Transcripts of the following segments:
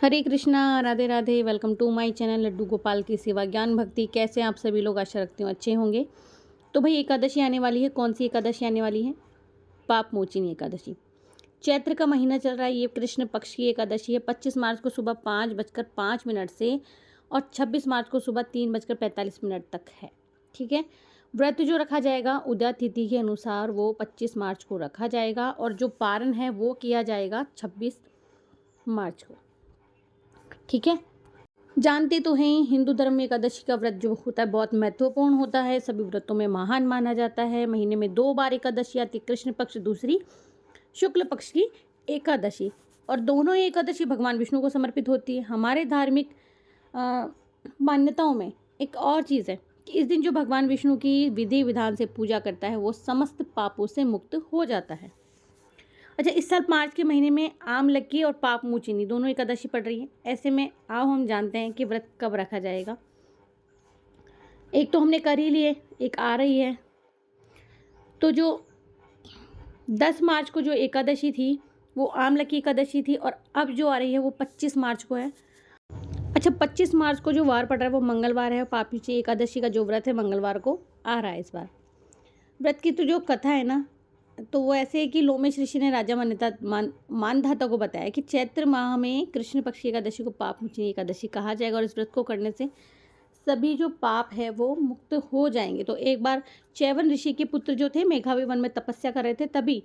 Hare Krishna, Radhe Radhe. Welcome to my channel Laddu Gopal की सेवा ज्ञान भक्ति। कैसे हैं आप सभी लोग? आशा रखती हूँ अच्छे होंगे। तो भाई एकादशी आने वाली है। कौन सी एकादशी आने वाली है? पाप मोचिनी एकादशी। चैत्र का महीना चल रहा है। ये कृष्ण पक्ष की एकादशी है। 25 मार्च को सुबह 5:05 से और 26 मार्च को सुबह 3:45 तक है। ठीक है। व्रत जो रखा जाएगा उदय तिथि के अनुसार वो 25 मार्च को रखा जाएगा और जो पारण है वो किया जाएगा 26 मार्च को। ठीक है। जानते तो हैं हिंदू धर्म में एकादशी का व्रत जो होता है बहुत महत्वपूर्ण होता है। सभी व्रतों में महान माना जाता है। महीने में 2 बार एकादशी आती है, कृष्ण पक्ष दूसरी शुक्ल पक्ष की एकादशी। और दोनों ही एकादशी भगवान विष्णु को समर्पित होती है। हमारे धार्मिक मान्यताओं में एक और चीज़ है कि इस दिन जो भगवान विष्णु की विधि विधान से पूजा करता है वो समस्त पापों से मुक्त हो जाता है। अच्छा, इस साल मार्च के महीने में आमलकी और पाप मोचिनी दोनों एकादशी पड़ रही है। ऐसे में आओ हम जानते हैं कि व्रत कब रखा जाएगा। एक तो हमने कर ही लिए, एक आ रही है। तो जो 10 मार्च को जो एकादशी थी वो आमलकी एकादशी थी और अब जो आ रही है वो 25 मार्च को है। अच्छा, 25 मार्च को जो वार पड़ रहा है वो मंगलवार है। पापीची एकादशी का जो व्रत है मंगलवार को आ रहा है इस बार। व्रत की तो जो कथा है ना, तो वो ऐसे है कि लोमेश ऋषि ने राजा मानधाता को बताया कि चैत्र माह में कृष्ण पक्ष की एकादशी को पाप मोचिनी एकादशी कहा जाएगा और इस व्रत को करने से सभी जो पाप है वो मुक्त हो जाएंगे। तो एक बार चैवन ऋषि के पुत्र जो थे मेघावी वन में तपस्या कर रहे थे, तभी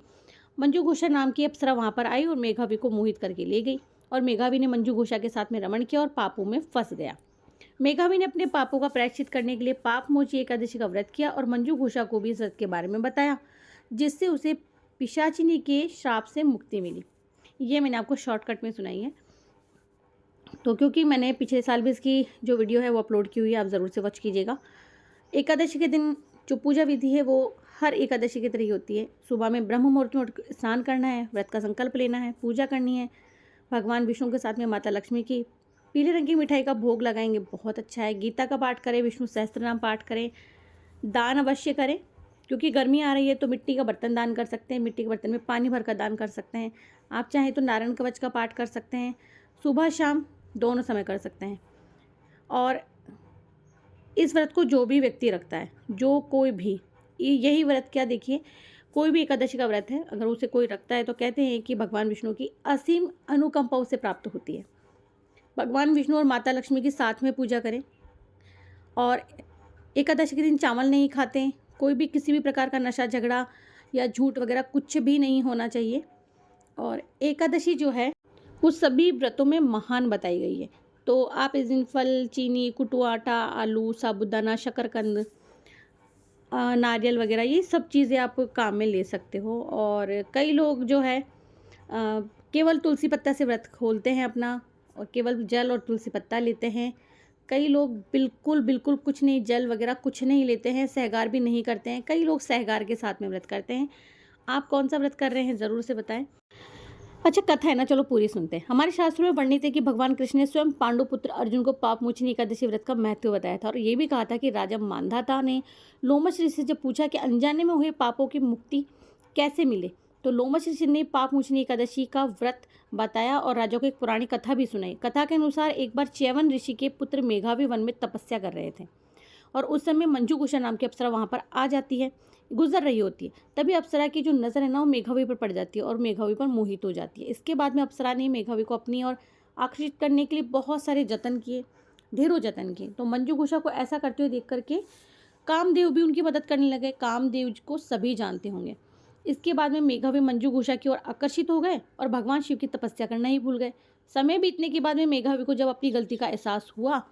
मंजू घोषा नाम की अप्सरा वहाँ पर आई और मेघावी को मोहित करके ले गई और मेघावी ने मंजू घोषा के साथ में रमण किया और पापों में फंस गया। मेघावी ने अपने पापों का प्रायश्चित करने के लिए पाप मोची एकादशी का व्रत किया और मंजू घोषा को भी इस व्रत के बारे में बताया, जिससे उसे पिशाचिनी के श्राप से मुक्ति मिली। ये मैंने आपको शॉर्टकट में सुनाई है। तो क्योंकि मैंने पिछले साल भी इसकी जो वीडियो है वो अपलोड की हुई है, आप ज़रूर से वॉच कीजिएगा। एकादशी के दिन जो पूजा विधि है वो हर एकादशी की तरह ही होती है। सुबह में ब्रह्म मुहूर्त में स्नान करना है, व्रत का संकल्प लेना है, पूजा करनी है। भगवान विष्णु के साथ में माता लक्ष्मी की पीले रंग की मिठाई का भोग लगाएंगे, बहुत अच्छा है। गीता का पाठ करें, विष्णु सहस्त्रनाम पाठ करें, दान अवश्य करें। क्योंकि गर्मी आ रही है तो मिट्टी का बर्तन दान कर सकते हैं, मिट्टी के बर्तन में पानी भर कर दान कर सकते हैं। आप चाहें तो नारायण कवच का पाठ कर सकते हैं, सुबह शाम दोनों समय कर सकते हैं। और इस व्रत को जो भी व्यक्ति रखता है, जो कोई भी, यही व्रत क्या देखिए, कोई भी एकादशी का व्रत है अगर उसे कोई रखता है तो कहते हैं कि भगवान विष्णु की असीम अनुकंपा उसे प्राप्त होती है। भगवान विष्णु और माता लक्ष्मी की साथ में पूजा करें और एकादशी के दिन चावल नहीं खाते। कोई भी किसी भी प्रकार का नशा झगड़ा या झूठ वगैरह कुछ भी नहीं होना चाहिए। और एकादशी जो है वो सभी व्रतों में महान बताई गई है। तो आप इस दिन फल, चीनी, कुटू आटा, आलू, साबूदाना, शकरकंद, नारियल वगैरह ये सब चीज़ें आप काम में ले सकते हो। और कई लोग जो है केवल तुलसी पत्ता से व्रत खोलते हैं अपना और केवल जल और तुलसी पत्ता लेते हैं। कई लोग बिल्कुल कुछ नहीं, जल वगैरह कुछ नहीं लेते हैं, सहगार भी नहीं करते हैं। कई लोग सहगार के साथ में व्रत करते हैं। आप कौन सा व्रत कर रहे हैं ज़रूर से बताएं। अच्छा, कथा है ना, चलो पूरी सुनते हैं। हमारे शास्त्रों में वर्णित है कि भगवान कृष्ण ने स्वयं पांडु पुत्र अर्जुन को पाप मोचनी एकादशी व्रत का महत्व बताया था और ये भी कहा था कि राजा मांधाता ने लोमश ऋषि से जब पूछा कि अनजाने में हुए पापों की मुक्ति कैसे मिले, तो लोमश ऋषि ने पाप मोचनी एकादशी का व्रत बताया और राजा को एक पुरानी कथा भी सुनाई। कथा के अनुसार एक बार च्यवन ऋषि के पुत्र मेघावी वन में तपस्या कर रहे थे और उस समय मंजू घोषा नाम की अप्सरा वहाँ पर आ जाती है, गुजर रही होती है। तभी अप्सरा की जो नज़र है ना वो मेघावी पर पड़ जाती है और मेघावी पर मोहित हो जाती है। इसके बाद में अप्सरा ने मेघावी को अपनी ओर आकर्षित करने के लिए बहुत सारे जतन किए, ढेरों जतन किए। तो मंजू घोषा को ऐसा करते हुए देख करके कामदेव भी उनकी मदद करने लगे। कामदेव को सभी जानते होंगे। इसके बाद में मेघावी मंजू घोषा की ओर आकर्षित हो गए और भगवान शिव की तपस्या करना ही भूल गए। समय बीतने के बाद में मेघावी को जब अपनी गलती का एहसास हुआ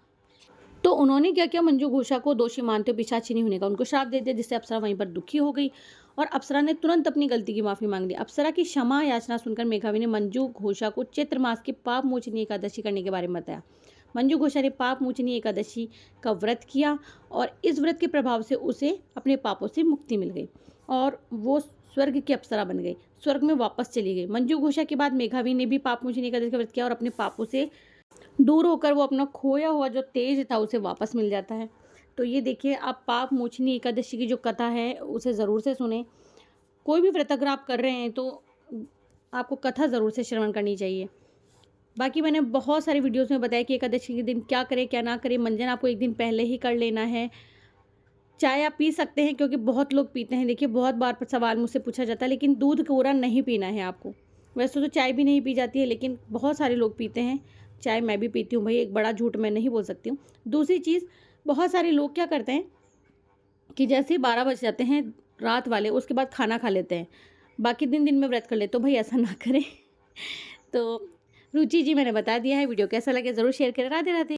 तो उन्होंने क्या किया, मंजू घोषा को दोषी मानते हुए पिशाचिनी होने का उनको श्राप दे दिया, जिससे अप्सरा वहीं पर दुखी हो गई और अप्सरा ने तुरंत अपनी गलती की माफी मांग ली। अप्सरा की क्षमा याचना सुनकर मेघावी ने मंजू घोषा को चैत्र मास की पाप मोचनी एकादशी करने के बारे में बताया। मंजू घोषा ने पाप मोचनी एकादशी का व्रत किया और इस व्रत के प्रभाव से उसे अपने पापों से मुक्ति मिल गई और वो स्वर्ग की अप्सरा बन गई, स्वर्ग में वापस चली गई। मंजू घोषा के बाद मेघावी ने भी पाप मोचनी एकादशी का व्रत किया और अपने पापों से दूर होकर वो अपना खोया हुआ जो तेज था उसे वापस मिल जाता है। तो ये देखिए, आप पाप मोचनी एकादशी की जो कथा है उसे ज़रूर से सुने। कोई भी व्रत अगर आप कर रहे हैं तो आपको कथा ज़रूर से श्रवण करनी चाहिए। बाकी मैंने बहुत सारी वीडियोस में बताया कि एकादशी के दिन क्या करें क्या ना करें। मंजन आपको एक दिन पहले ही कर लेना है। चाय आप पी सकते हैं क्योंकि बहुत लोग पीते हैं। देखिए बहुत बार सवाल मुझसे पूछा जाता है, लेकिन दूध पूरा नहीं पीना है आपको। वैसे तो चाय भी नहीं पी जाती है, लेकिन बहुत सारे लोग पीते हैं। चाय मैं भी पीती हूँ भाई, एक बड़ा झूठ मैं नहीं बोल सकती हूँ। दूसरी चीज़, बहुत सारे लोग क्या करते हैं कि जैसे ही 12 बज जाते हैं रात वाले, उसके बाद खाना खा लेते हैं, बाकी दिन में व्रत कर लेते। तो भाई ऐसा ना करें। तो रुचि जी मैंने बता दिया है। वीडियो कैसा लगे ज़रूर शेयर करें। राधे राधे।